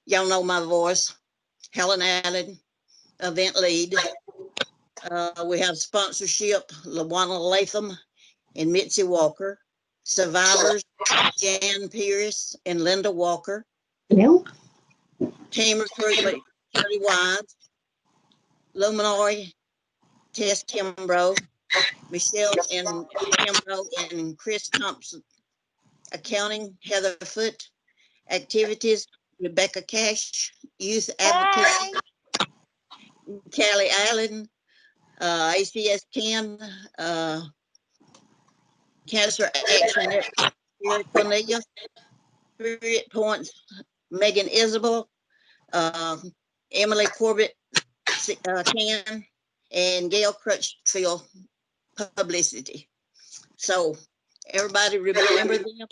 Y'all know my voice. Helen Allen, event lead. We have sponsorship, LaWanna Latham and Mitzi Walker. Survivors, Jan Pierce and Linda Walker. Hello. Team recruitment, Terry Wise. Luminary, Tess Kimbrough. Michelle and Kimbrough and Chris Thompson. Accounting, Heather Foote. Activities, Rebecca Cash. Youth Advocacy, Callie Allen. ACS 10, Cancer Action Network, Cornelia. Spirit Points, Megan Isabel. Emily Corbett, Can, and Gail Crutchfield, Publicity. So everybody remember them,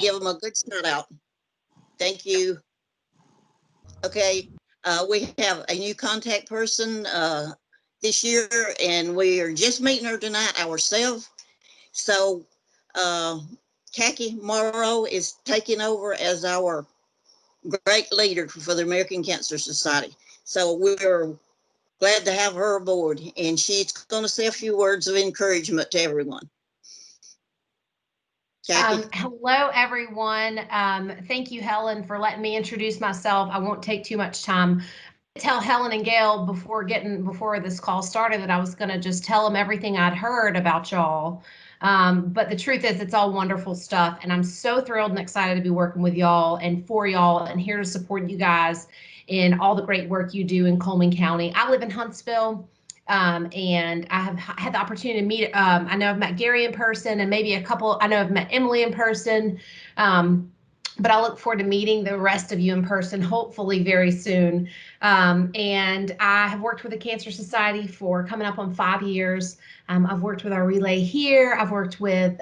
give them a good shout out. Thank you. Okay, we have a new contact person this year, and we are just meeting her tonight ourselves. So Khaki Morrow is taking over as our great leader for the American Cancer Society. So we're glad to have her aboard, and she's going to say a few words of encouragement to everyone. Hello, everyone. Thank you, Helen, for letting me introduce myself. I won't take too much time. I tell Helen and Gail before this call started that I was going to just tell them everything I'd heard about y'all. But the truth is, it's all wonderful stuff, and I'm so thrilled and excited to be working with y'all and for y'all, and here to support you guys in all the great work you do in Cullman County. I live in Huntsville. And I have had the opportunity to meet, I know I've met Gary in person and maybe I know I've met Emily in person, but I look forward to meeting the rest of you in person, hopefully very soon. And I have worked with the Cancer Society for coming up on 5 years. I've worked with our relay here. I've worked with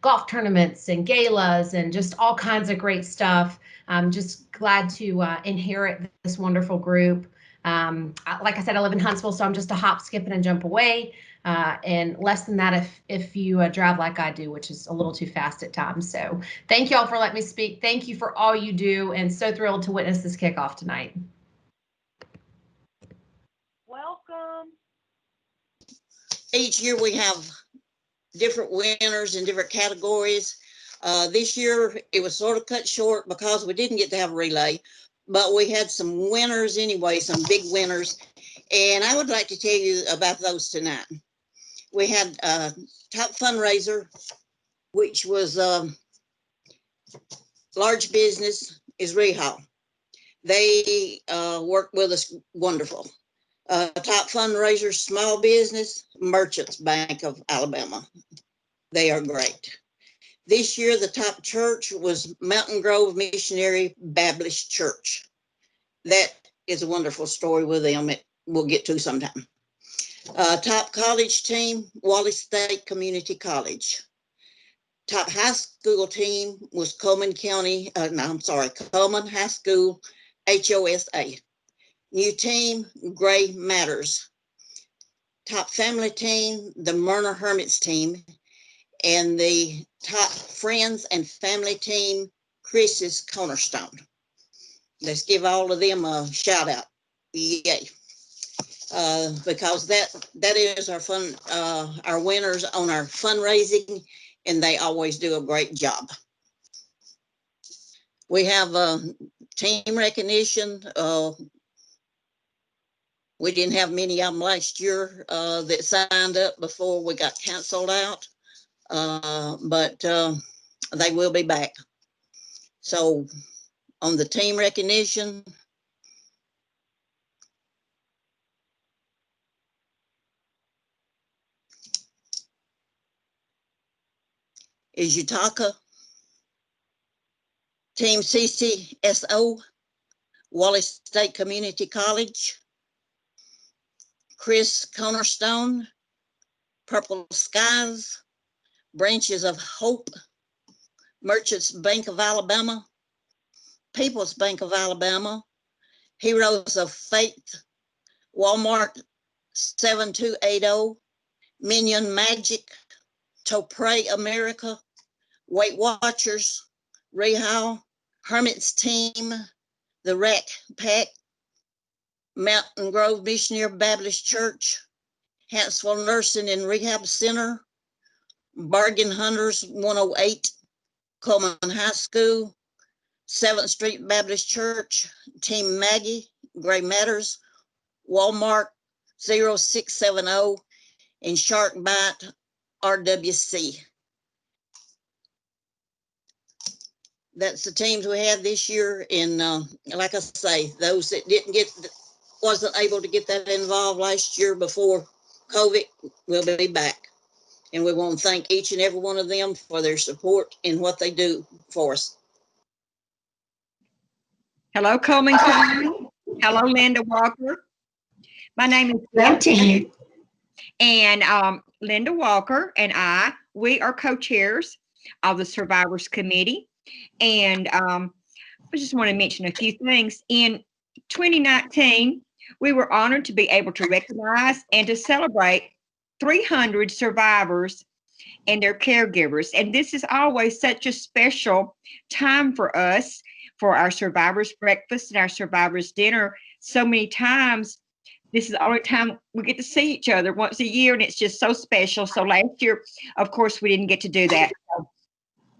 golf tournaments and galas and just all kinds of great stuff. I'm just glad to inherit this wonderful group. Like I said, I live in Huntsville, so I'm just a hop, skip, and a jump away, and less than that if you drive like I do, which is a little too fast at times. So thank you all for letting me speak. Thank you for all you do, and so thrilled to witness this kickoff tonight. Welcome. Each year we have different winners in different categories. This year it was sort of cut short because we didn't get to have a relay, but we had some winners anyway, some big winners, and I would like to tell you about those tonight. We had top fundraiser, which was large business, is Rehal. They worked with us wonderful. Top fundraiser, small business, Merchants Bank of Alabama. They are great. This year, the top church was Mountain Grove Missionary Baptist Church. That is a wonderful story with them. We'll get to sometime. Top college team, Wallace State Community College. Top high school team was Cullman High School, HOSA. New team, Gray Matters. Top family team, the Myrna Hermits team. And the top friends and family team, Chris's Cornerstone. Let's give all of them a shout out. Yay. Because that is our fun, our winners on our fundraising, and they always do a great job. We have team recognition. We didn't have many of them last year that signed up before we got canceled out, but they will be back. So on the team recognition, is Utaka, Team CCSO, Wallace State Community College, Chris Cornerstone, Purple Skies, Branches of Hope, Merchants Bank of Alabama, People's Bank of Alabama, Heroes of Faith, Walmart 7280, Minion Magic, Topray America, Weight Watchers, Rehal, Hermits Team, the Rack Pack, Mountain Grove Missionary Baptist Church, Hansville Nursing and Rehab Center, Bargain Hunters 108, Cullman High School, 7th Street Baptist Church, Team Maggie, Gray Matters, Walmart 0670, and Shark Bite RWC. That's the teams we had this year. And like I say, those that wasn't able to get that involved last year before COVID will be back. And we want to thank each and every one of them for their support and what they do for us. Hello, Cullman County. Hello, Linda Walker. My name is Betty. And Linda Walker and we are co-chairs of the Survivors Committee. And I just want to mention a few things. In 2019, we were honored to be able to recognize and to celebrate 300 survivors and their caregivers. And this is always such a special time for us, for our survivors breakfast and our survivors dinner. So many times, this is the only time we get to see each other once a year, and it's just so special. So last year, of course, we didn't get to do that.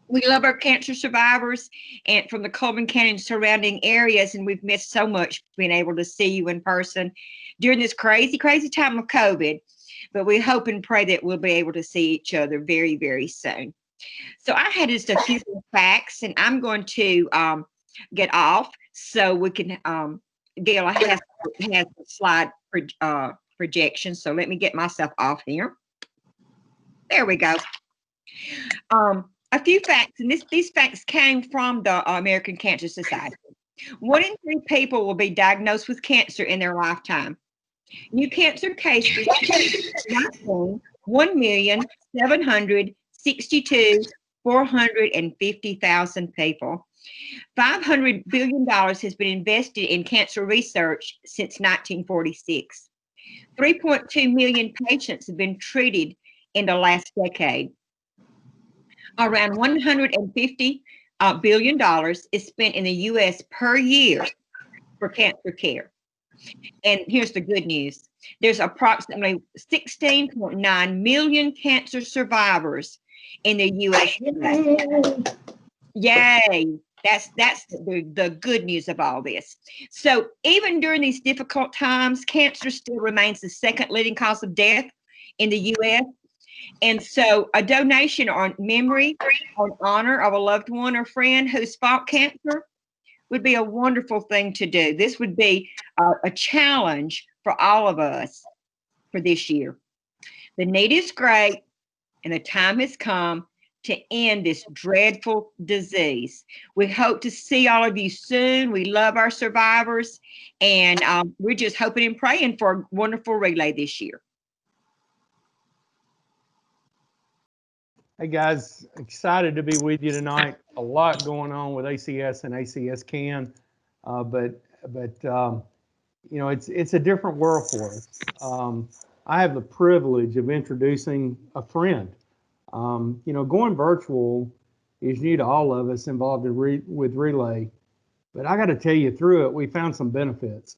We love our cancer survivors and from the Cullman County and surrounding areas, and we've missed so much being able to see you in person during this crazy, crazy time of COVID. But we hope and pray that we'll be able to see each other very, very soon. So I had just a few facts, and I'm going to get off so we can, Gail has a slide projection. So let me get myself off here. There we go. A few facts, and these facts came from the American Cancer Society. 1 in 3 people will be diagnosed with cancer in their lifetime. New cancer cases, 1,762,450,000 people. $500 billion has been invested in cancer research since 1946. 3.2 million patients have been treated in the last decade. Around $150 billion is spent in the U.S. per year for cancer care. And here's the good news. There's approximately 16.9 million cancer survivors in the U.S. Yay. That's the good news of all this. So even during these difficult times, cancer still remains the second leading cause of death in the U.S. And so a donation on memory or honor of a loved one or friend who's fought cancer would be a wonderful thing to do. This would be a challenge for all of us for this year. The need is great, and the time has come to end this dreadful disease. We hope to see all of you soon. We love our survivors, and we're just hoping and praying for a wonderful relay this year. Hey guys, excited to be with you tonight. A lot going on with ACS and ACS CAN, but you know, it's a different world for us. I have the privilege of introducing a friend. You know, going virtual is new to all of us involved with Relay, but I got to tell you, through it, we found some benefits.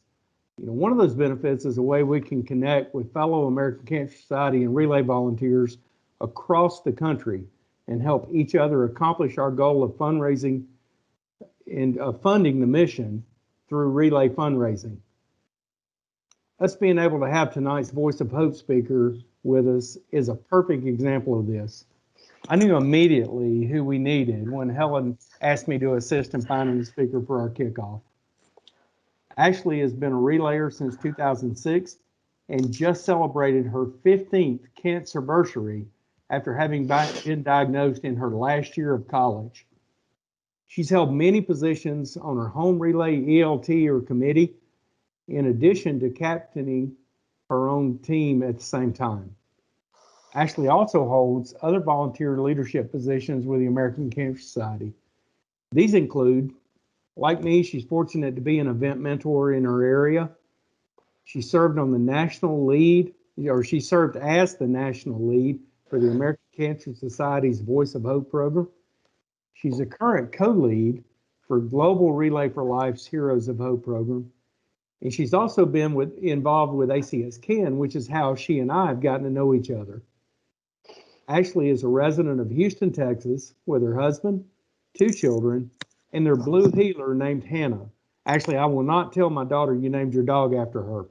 You know, one of those benefits is a way we can connect with fellow American Cancer Society and Relay volunteers across the country and help each other accomplish our goal of fundraising and funding the mission through Relay fundraising. Us being able to have tonight's Voice of Hope speaker with us is a perfect example of this. I knew immediately who we needed when Helen asked me to assist in finding a speaker for our kickoff. Ashley has been a relayer since 2006 and just celebrated her 15th cancer anniversary after having been diagnosed in her last year of college. She's held many positions on her home relay ELT or committee, in addition to captaining her own team at the same time. Ashley also holds other volunteer leadership positions with the American Cancer Society. These include, like me, she's fortunate to be an event mentor in her area. She served on the national lead, or she served as the national lead for the American Cancer Society's Voice of Hope program. She's a current co-lead for Global Relay for Life's Heroes of Hope program. And she's also been involved with ACS Can, which is how she and I have gotten to know each other. Ashley is a resident of Houston, Texas, with her husband, 2 children, and their blue heeler named Hannah. Ashley, I will not tell my daughter you named your dog after her.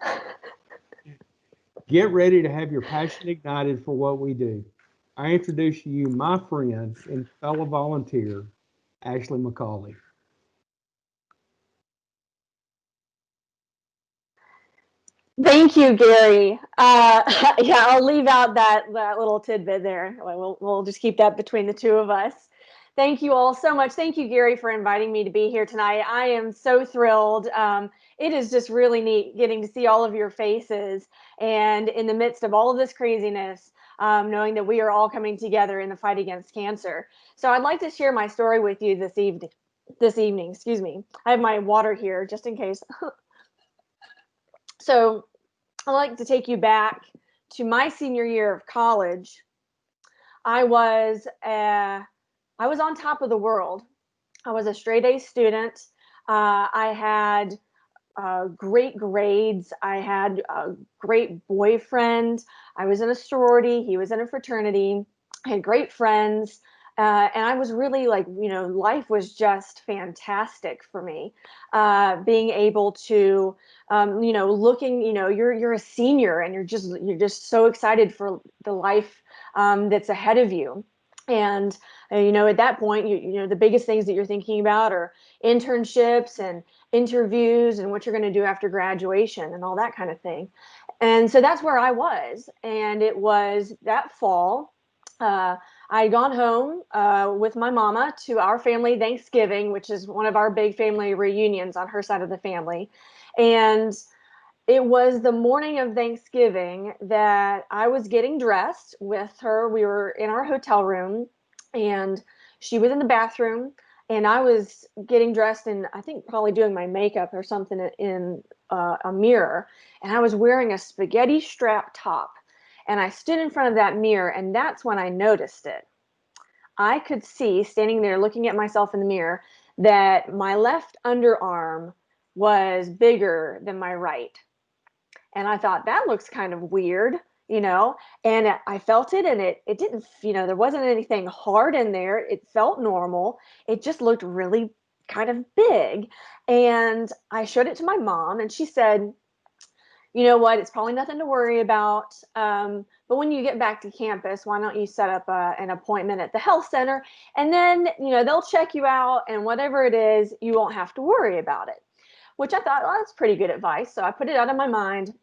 Get ready to have your passion ignited for what we do. I introduce to you my friend and fellow volunteer, Ashley McCauley. Thank you, Gary. Yeah, I'll leave out that little tidbit there. We'll just keep that between the two of us. Thank you all so much. Thank you, Gary, for inviting me to be here tonight. I am so thrilled. It is just really neat getting to see all of your faces, and in the midst of all of this craziness, knowing that we are all coming together in the fight against cancer. So I'd like to share my story with you this evening. Excuse me. I have my water here just in case. So I'd like to take you back to my senior year of college. I was on top of the world. I was a straight A student. I had great grades. I had a great boyfriend. I was in a sorority. He was in a fraternity. I had great friends. And I was really like, life was just fantastic for me. Being able to, looking, you're a senior and you're just so excited for the life that's ahead of you. And, at that point, the biggest things that you're thinking about are internships and interviews and what you're going to do after graduation and all that kind of thing. And so that's where I was. And it was that fall. I had gone home with my mama to our family Thanksgiving, which is one of our big family reunions on her side of the family. And it was the morning of Thanksgiving that I was getting dressed with her. We were in our hotel room and she was in the bathroom and I was getting dressed and I think probably doing my makeup or something in a mirror. And I was wearing a spaghetti strap top. And I stood in front of that mirror and that's when I noticed it. I could see, standing there looking at myself in the mirror, that my left underarm was bigger than my right. And I thought that looks kind of weird, and I felt it and it didn't, there wasn't anything hard in there. It felt normal. It just looked really kind of big. And I showed it to my mom and she said, you know what, it's probably nothing to worry about. But when you get back to campus, why don't you set up an appointment at the health center and then, they'll check you out and whatever it is, you won't have to worry about it. Which I thought, well, that's pretty good advice. So I put it out of my mind,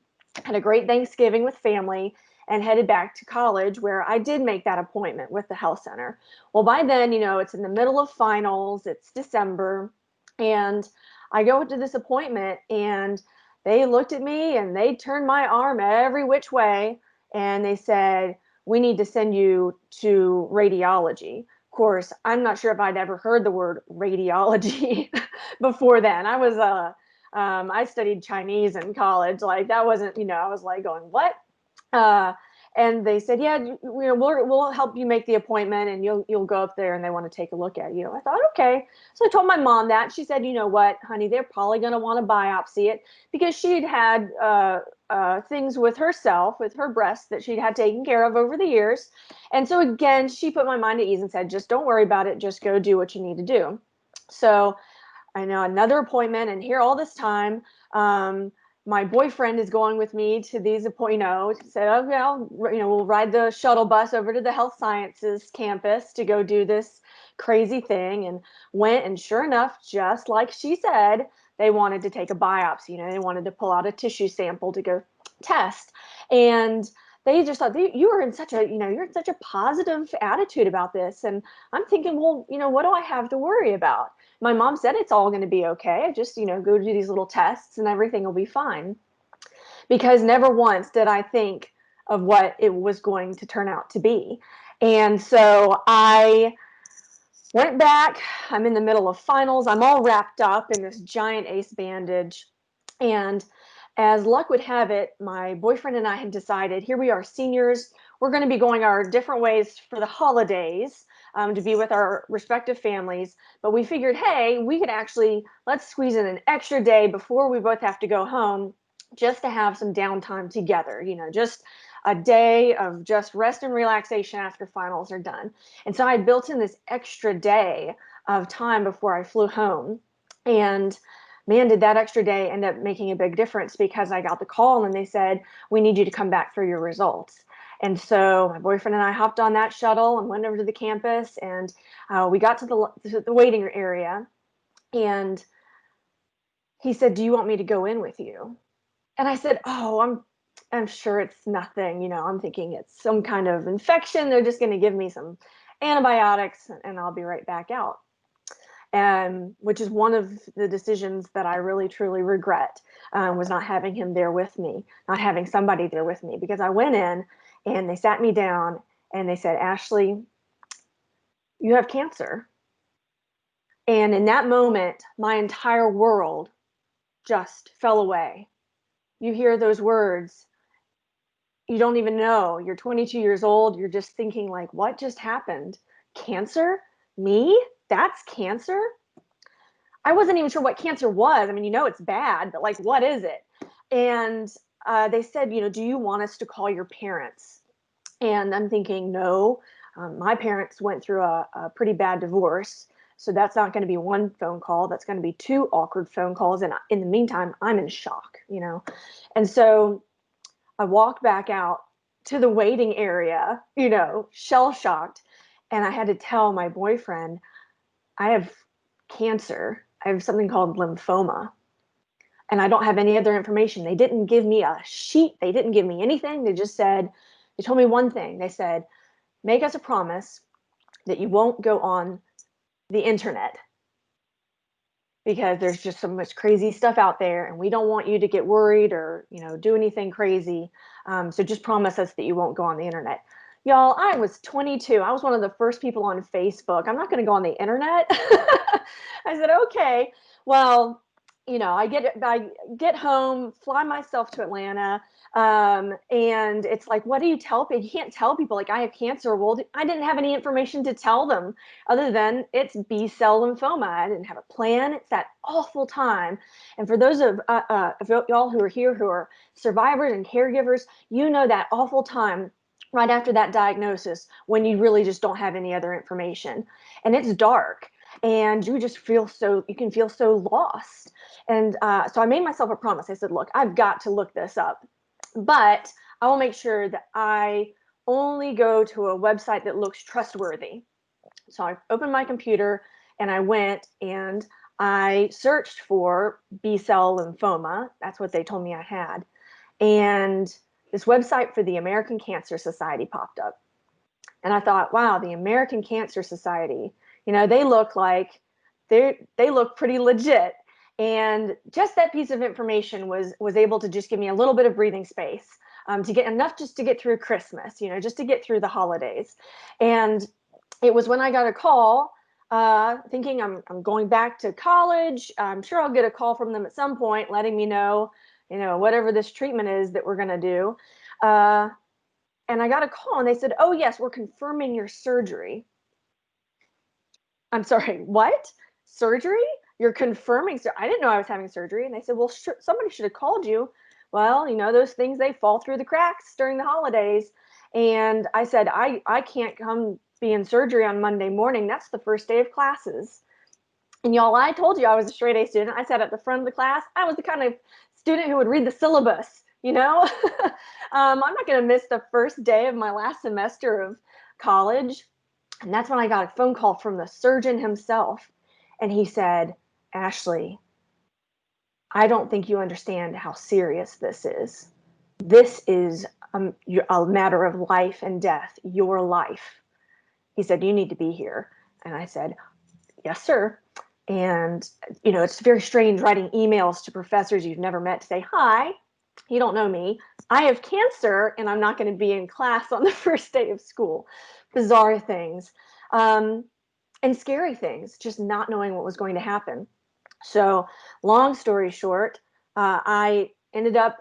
had a great Thanksgiving with family, and headed back to college where I did make that appointment with the health center. Well, by then, it's in the middle of finals, it's December, and I go to this appointment and they looked at me and they turned my arm every which way and they said, we need to send you to radiology. Of course, I'm not sure if I'd ever heard the word radiology before then. I studied Chinese in college. Like that wasn't, I was like going, what? And they said, yeah, we'll help you make the appointment and you'll go up there and they want to take a look at you. I thought, okay. So I told my mom that. She said, you know what, honey, they're probably going to want to biopsy it because she'd had things with herself, with her breasts that she'd had taken care of over the years. And so again, she put my mind at ease and said, just don't worry about it. Just go do what you need to do. So I know another appointment and here all this time, my boyfriend is going with me to these appointments. Said, okay, we'll ride the shuttle bus over to the health sciences campus to go do this crazy thing, and went. And sure enough, just like she said, they wanted to take a biopsy. They wanted to pull out a tissue sample to go test, and they just thought you're in such a positive attitude about this. And I'm thinking, well, what do I have to worry about? My mom said it's all going to be okay. I just, go do these little tests and everything will be fine. Because never once did I think of what it was going to turn out to be. And so I went back. I'm in the middle of finals. I'm all wrapped up in this giant ace bandage. And as luck would have it, my boyfriend and I had decided, here we are seniors. We're going to be going our different ways for the holidays. to be with our respective families. But we figured, hey, we could actually, let's squeeze in an extra day before we both have to go home, just to have some downtime together, just a day of just rest and relaxation after finals are done. And so I built in this extra day of time before I flew home. And man, did that extra day end up making a big difference, because I got the call and they said, we need you to come back for your results. And so my boyfriend and I hopped on that shuttle and went over to the campus, and we got to the waiting area, and he said, do you want me to go in with you? And I said, oh, I'm sure it's nothing. I'm thinking it's some kind of infection. They're just going to give me some antibiotics and I'll be right back out. Which is one of the decisions that I really, truly regret, was not having him there with me, not having somebody there with me, because I went in and they sat me down and they said, Ashley, you have cancer. And in that moment, my entire world just fell away. You hear those words, you don't even know. You're 22 years old. You're just thinking, like, what just happened? Cancer? Me? That's cancer? I wasn't even sure what cancer was. I mean, it's bad, but like, what is it? And they said, do you want us to call your parents? And I'm thinking, no, my parents went through a pretty bad divorce. So that's not going to be one phone call. That's going to be two awkward phone calls. And in the meantime, I'm in shock, And so I walked back out to the waiting area, shell shocked. And I had to tell my boyfriend, I have cancer. I have something called lymphoma. And I don't have any other information. They didn't give me a sheet. They didn't give me anything. They told me one thing. They said, make us a promise that you won't go on the internet, because there's just so much crazy stuff out there and we don't want you to get worried or, do anything crazy. So just promise us that you won't go on the internet. Y'all, I was 22. I was one of the first people on Facebook. I'm not going to go on the internet. I said, okay, well, I get home, fly myself to Atlanta. And it's like, what do you tell people? You can't tell people, like, I have cancer. Well, I didn't have any information to tell them other than it's B-cell lymphoma. I didn't have a plan. It's that awful time. And for those of y'all who are here, who are survivors and caregivers, that awful time right after that diagnosis, when you really just don't have any other information, and it's dark and you can feel so lost. And so I made myself a promise. I said, look, I've got to look this up, but I will make sure that I only go to a website that looks trustworthy. So I opened my computer and I went and I searched for B-cell lymphoma. That's what they told me I had. And this website for the American Cancer Society popped up. And I thought, wow, the American Cancer Society, they look like they look pretty legit. And just that piece of information was able to just give me a little bit of breathing space, to get enough just to get through Christmas, just to get through the holidays. And it was when I got a call, thinking I'm going back to college. I'm sure I'll get a call from them at some point letting me know, whatever this treatment is that we're going to do. And I got a call and they said, oh, yes, we're confirming your surgery. I'm sorry, what? Surgery? You're confirming? I didn't know I was having surgery. And they said, well, somebody should have called you. Well, those things, they fall through the cracks during the holidays. And I said, I can't come be in surgery on Monday morning. That's the first day of classes. And y'all, I told you I was a straight A student. I sat at the front of the class. I was the kind of student who would read the syllabus, I'm not going to miss the first day of my last semester of college. And that's when I got a phone call from the surgeon himself. And he said, Ashley, I don't think you understand how serious this is. This is a matter of life and death, your life. He said, you need to be here. And I said, yes, sir. And, it's very strange writing emails to professors you've never met to say, hi, you don't know me. I have cancer and I'm not going to be in class on the first day of school. Bizarre things, and scary things, just not knowing what was going to happen. So long story short, I ended up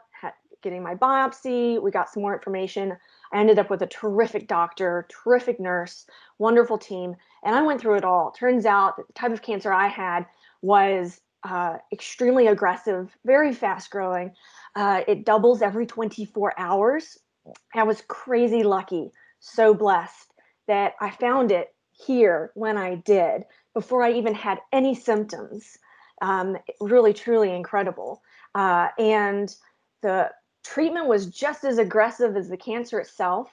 getting my biopsy. We got some more information. I ended up with a terrific doctor, terrific nurse, wonderful team, and I went through it all. Turns out that the type of cancer I had was extremely aggressive, very fast growing. It doubles every 24 hours. I was crazy lucky, so blessed that I found it here when I did, before I even had any symptoms. Really, truly incredible. And the treatment was just as aggressive as the cancer itself.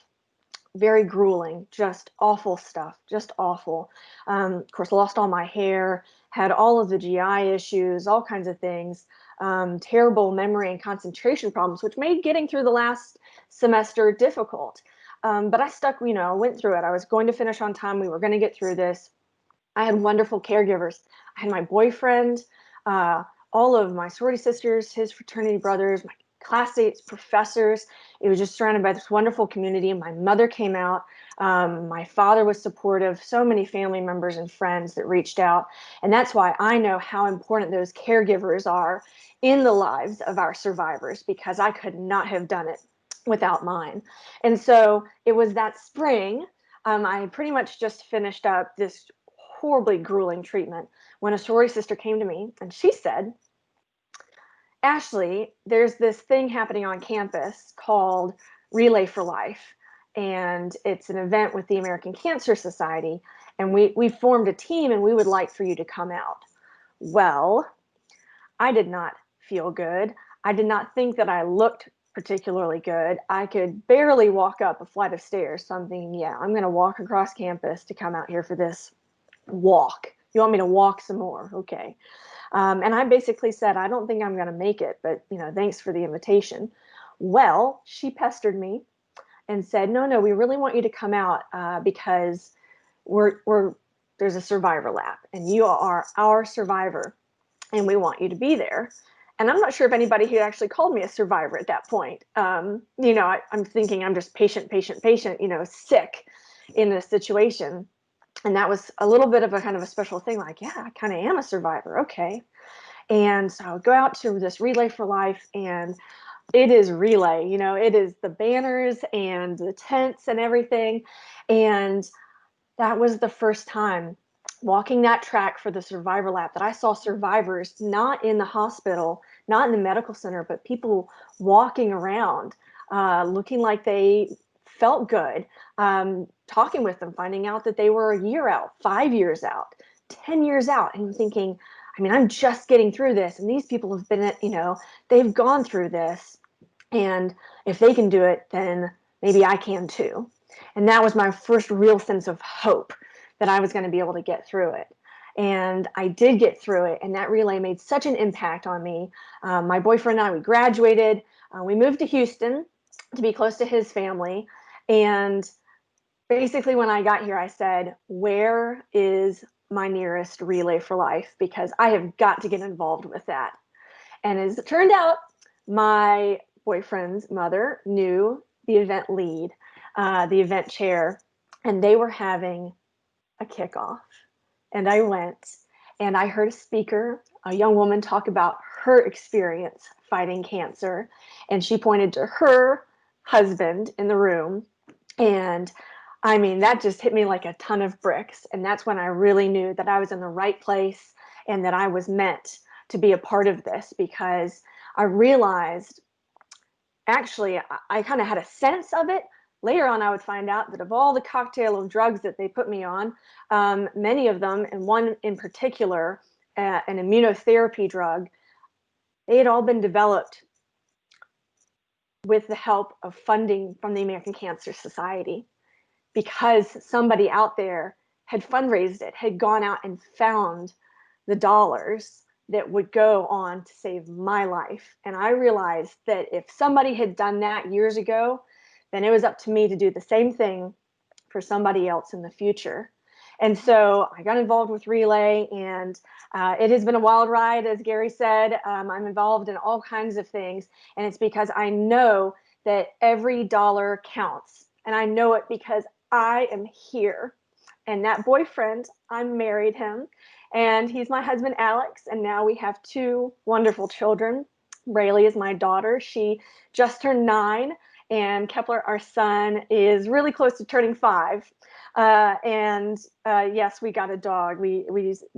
Very grueling, just awful stuff, just awful. Of course, lost all my hair, had all of the GI issues, all kinds of things, terrible memory and concentration problems, which made getting through the last semester difficult. But I stuck, went through it. I was going to finish on time. We were going to get through this. I had wonderful caregivers. I had my boyfriend, all of my sorority sisters, his fraternity brothers, my classmates, professors. It was just surrounded by this wonderful community. My mother came out. My father was supportive. So many family members and friends that reached out. And that's why I know how important those caregivers are in the lives of our survivors, because I could not have done it without mine. And so it was that spring. I pretty much just finished up this horribly grueling treatment when a sorority sister came to me and she said, Ashley, there's this thing happening on campus called Relay for Life, and it's an event with the American Cancer Society, and we formed a team and we would like for you to come out. Well, I did not feel good. I did not think that I looked particularly good. I could barely walk up a flight of stairs, so I'm thinking, yeah, I'm going to walk across campus to come out here for this walk. You want me to walk some more? Okay. And I basically said, I don't think I'm going to make it, but thanks for the invitation. Well, she pestered me and said, no, we really want you to come out because there's a survivor lab and you are our survivor and we want you to be there. And I'm not sure if anybody had actually called me a survivor at that point. I'm thinking I'm just patient, sick in this situation. And that was a little bit of a kind of a special thing, like, yeah, I kind of am a survivor. Okay. And so I would go out to this Relay for Life, and it is relay, it is the banners and the tents and everything. And that was the first time walking that track for the survivor lab that I saw survivors not in the hospital, not in the medical center, but people walking around, looking like they felt good, talking with them, finding out that they were a year out, 5 years out, 10 years out, and thinking, I'm just getting through this. And these people have been, they've gone through this. And if they can do it, then maybe I can too. And that was my first real sense of hope that I was going to be able to get through it. And I did get through it. And that relay made such an impact on me. My boyfriend and I, we graduated. We moved to Houston to be close to his family. And basically, when I got here, I said, where is my nearest Relay for Life? Because I have got to get involved with that. And as it turned out, my boyfriend's mother knew the event lead, the event chair, and they were having a kickoff. And I went and I heard a speaker, a young woman, talk about her experience fighting cancer. And she pointed to her husband in the room. And that just hit me like a ton of bricks. And that's when I really knew that I was in the right place and that I was meant to be a part of this, because I realized, actually, I kind of had a sense of it. Later on, I would find out that of all the cocktail of drugs that they put me on, many of them, and one in particular, an immunotherapy drug, they had all been developed with the help of funding from the American Cancer Society, because somebody out there had fundraised it, had gone out and found the dollars that would go on to save my life. And I realized that if somebody had done that years ago, then it was up to me to do the same thing for somebody else in the future. And so I got involved with Relay, and it has been a wild ride, as Gary said. I'm involved in all kinds of things, and it's because I know that every dollar counts. And I know it because I am here. And that boyfriend, I married him, and he's my husband, Alex. And now we have 2 wonderful children. Rayleigh is my daughter. She just turned 9, And Kepler, our son, is really close to turning 5. Yes, we got a dog. We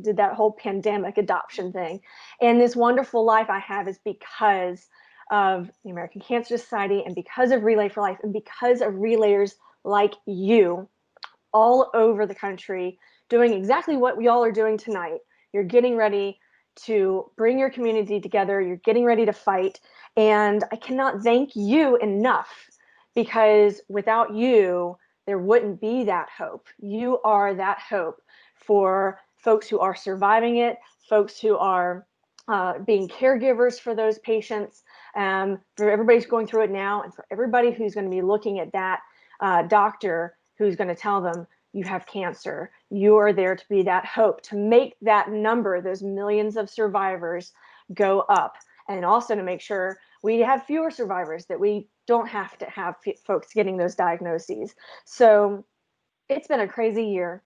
did that whole pandemic adoption thing. And this wonderful life I have is because of the American Cancer Society and because of Relay for Life and because of relayers like you all over the country doing exactly what we all are doing tonight. You're getting ready to bring your community together. You're getting ready to fight. And I cannot thank you enough, because without you, there wouldn't be that hope. You are that hope for folks who are surviving it, folks who are being caregivers for those patients, for everybody who's going through it now, and for everybody who's going to be looking at that doctor who's going to tell them, you have cancer. You are there to be that hope, to make that number, those millions of survivors, go up, and also to make sure we have fewer survivors, that we don't have to have folks getting those diagnoses. So it's been a crazy year.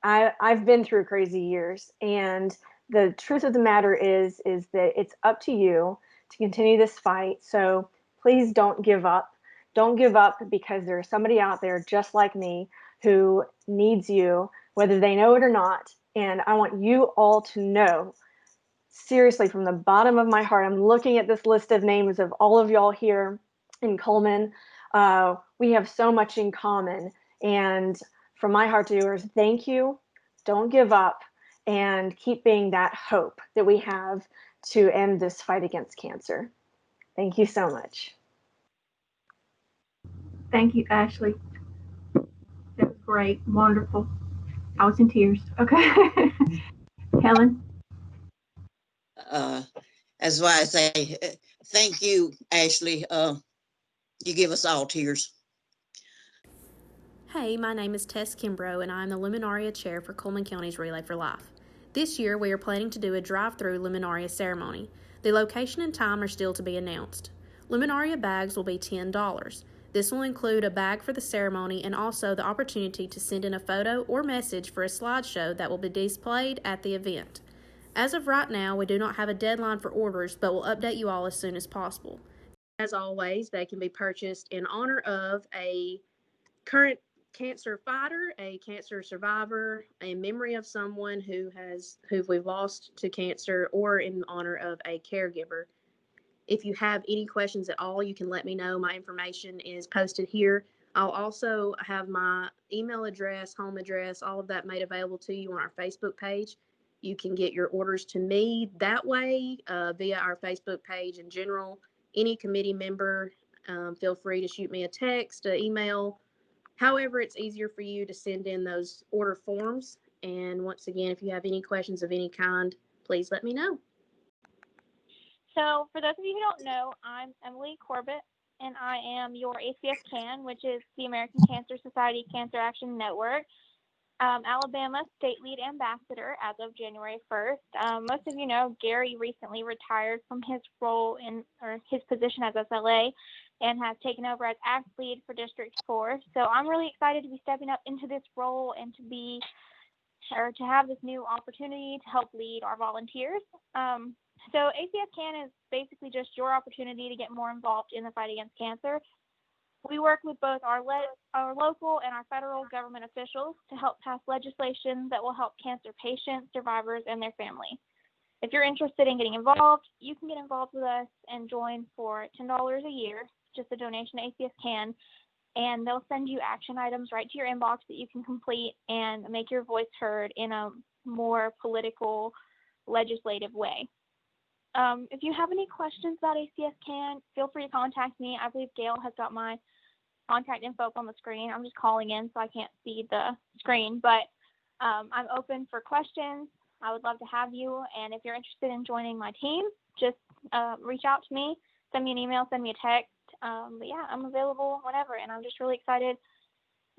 I've been through crazy years, and the truth of the matter is that it's up to you to continue this fight. So please don't give up. Don't give up, because there's somebody out there just like me who needs you, whether they know it or not. And I want you all to know, seriously, from the bottom of my heart, I'm looking at this list of names of all of y'all here in Cullman. We have so much in common. And from my heart to yours, thank you. Don't give up, and keep being that hope that we have to end this fight against cancer. Thank you so much. Thank you, Ashley. That was great. Wonderful. I was in tears. Okay. Helen? That's why I say thank you, Ashley. You give us all tears. Hey, my name is Tess Kimbrough, and I'm the Luminaria Chair for Cullman County's Relay for Life. This year, we are planning to do a drive-through Luminaria ceremony. The location and time are still to be announced. Luminaria bags will be $10. This will include a bag for the ceremony and also the opportunity to send in a photo or message for a slideshow that will be displayed at the event. As of right now, we do not have a deadline for orders, but we'll update you all as soon as possible. As always, they can be purchased in honor of a current cancer fighter, a cancer survivor, in memory of someone who we've lost to cancer, or in honor of a caregiver. If you have any questions at all, you can let me know. My information is posted here. I'll also have my email address, home address, all of that made available to you on our Facebook page. You can get your orders to me that way via our Facebook page in general. Any committee member, feel free to shoot me a text, an email. However, it's easier for you to send in those order forms. And once again, if you have any questions of any kind, please let me know. So for those of you who don't know, I'm Emily Corbett, and I am your ACS CAN, which is the American Cancer Society Cancer Action Network, Alabama State Lead Ambassador as of January 1st. Most of you know Gary recently retired from his role or his position as SLA and has taken over as ACT Lead for District 4. So I'm really excited to be stepping up into this role and to have this new opportunity to help lead our volunteers. So ACS CAN is basically just your opportunity to get more involved in the fight against cancer. We work with both our local and our federal government officials to help pass legislation that will help cancer patients, survivors, and their family. If you're interested in getting involved, you can get involved with us and join for $10 a year, just a donation to ACS CAN, and they'll send you action items right to your inbox that you can complete and make your voice heard in a more political, legislative way. If you have any questions about ACS CAN, feel free to contact me. I believe Gail has got my contact info up on the screen. I'm just calling in, so I can't see the screen, but I'm open for questions. I would love to have you, and if you're interested in joining my team, just reach out to me, send me an email, send me a text. But yeah, I'm available whenever, and I'm just really excited.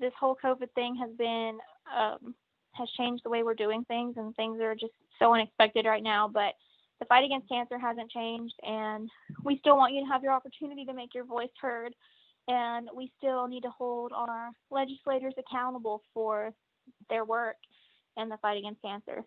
This whole COVID thing has changed the way we're doing things, and things are just so unexpected right now, but the fight against cancer hasn't changed, and we still want you to have your opportunity to make your voice heard, and we still need to hold our legislators accountable for their work in the fight against cancer.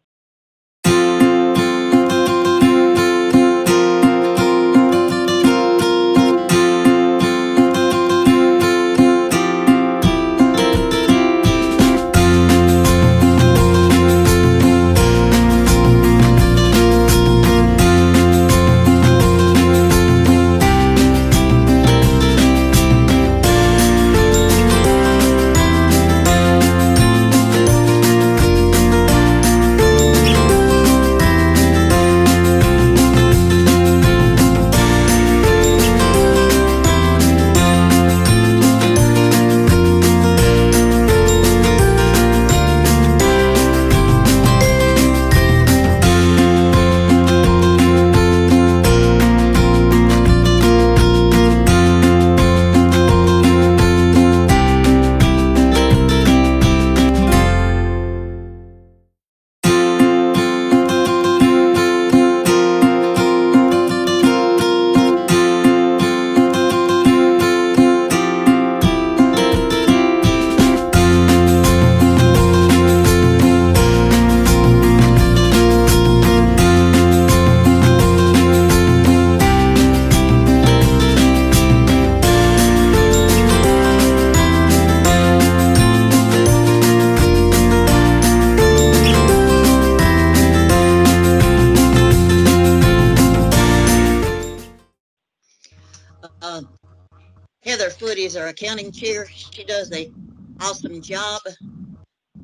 Heather Foote is our accounting chair. She does a awesome job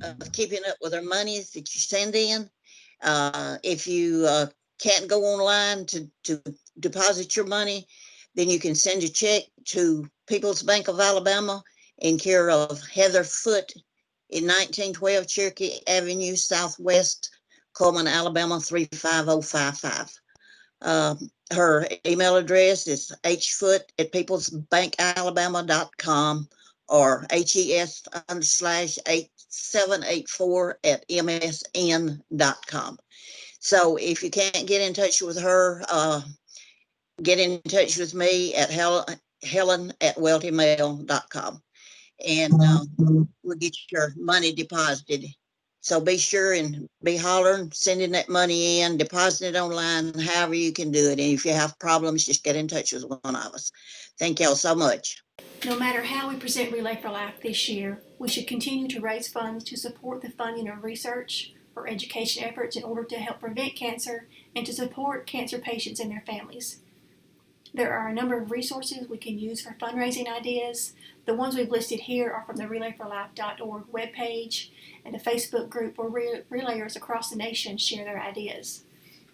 of keeping up with our monies that you send in. If you can't go online to deposit your money, then you can send a check to People's Bank of Alabama in care of Heather Foote in 1912 Cherokee Avenue Southwest, Cullman, Alabama 35055. Her email address is hfoot@peoplesbankalabama.com or HES/8784@msn.com. So if you can't get in touch with her, get in touch with me at helen@weltymail.com, and we'll get your money deposited. So be sure and be hollering, sending that money in, depositing it online, however you can do it. And if you have problems, just get in touch with one of us. Thank y'all so much. No matter how we present Relay for Life this year, we should continue to raise funds to support the funding of research or education efforts in order to help prevent cancer and to support cancer patients and their families. There are a number of resources we can use for fundraising ideas. The ones we've listed here are from the relayforlife.org webpage and a Facebook group where relayers across the nation share their ideas.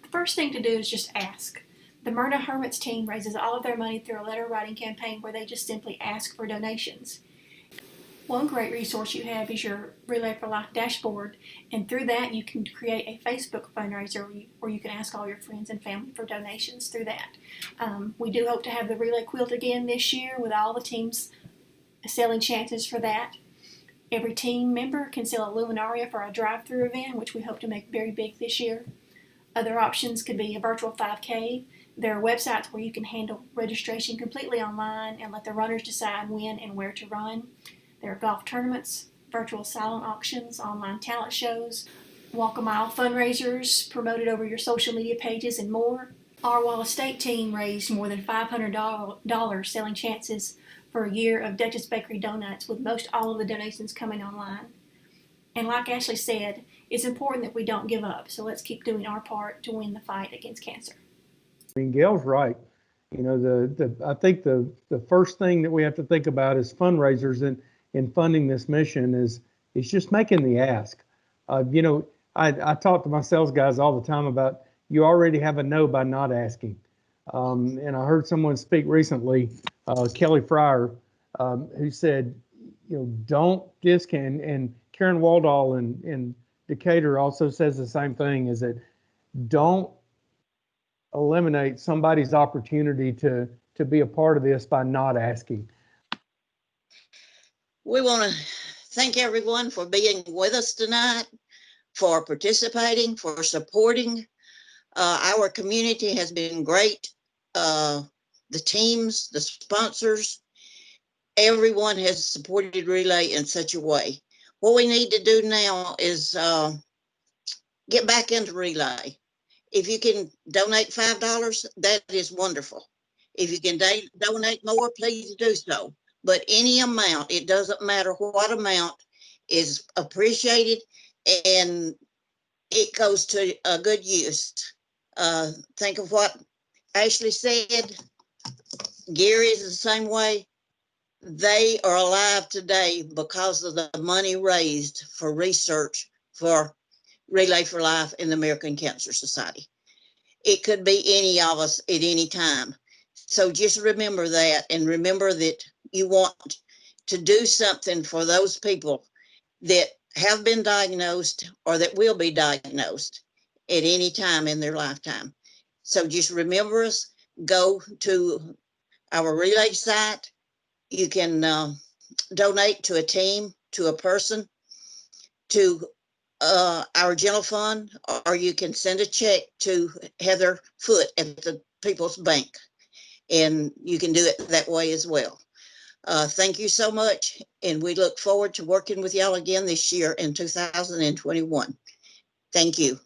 The first thing to do is just ask. The Myrna Hermits team raises all of their money through a letter writing campaign where they just simply ask for donations. One great resource you have is your Relay for Life dashboard, and through that you can create a Facebook fundraiser where you can ask all your friends and family for donations through that. We do hope to have the Relay Quilt again this year with all the teams selling chances for that. Every team member can sell a Luminaria for a drive-through event, which we hope to make very big this year. Other options could be a virtual 5K. There are websites where you can handle registration completely online and let the runners decide when and where to run. There are golf tournaments, virtual silent auctions, online talent shows, walk a mile fundraisers promoted over your social media pages, and more. Our Wallace State team raised more than $500 selling chances for a year of Duchess Bakery donuts, with most all of the donations coming online. And like Ashley said, it's important that we don't give up, so let's keep doing our part to win the fight against cancer. I mean, Gail's right. You know, I think the first thing that we have to think about is fundraisers in funding this mission is just making the ask. You know, I talk to my sales guys all the time about you already have a no by not asking. And I heard someone speak recently, Kelly Fryer, who said, you know, don't discount, and Karen Waldall in Decatur also says the same thing, is that don't eliminate somebody's opportunity to be a part of this by not asking. We want to thank everyone for being with us tonight, for participating, for supporting. Our community has been great. The teams, the sponsors, everyone has supported Relay in such a way. What we need to do now is get back into Relay. If you can donate $5, that is wonderful. If you can donate more, please do so. But any amount, it doesn't matter what amount, is appreciated, and it goes to a good use. Think of what Ashley said. Gary is the same way. They are alive today because of the money raised for research for Relay for Life and the American Cancer Society. It could be any of us at any time. So just remember that, and remember that you want to do something for those people that have been diagnosed or that will be diagnosed at any time in their lifetime. So just remember us, go to our Relay site. You can donate to a team, to a person, to our general fund, or you can send a check to Heather Foote at the People's Bank, and you can do it that way as well. Thank you so much, and we look forward to working with y'all again this year in 2021. Thank you.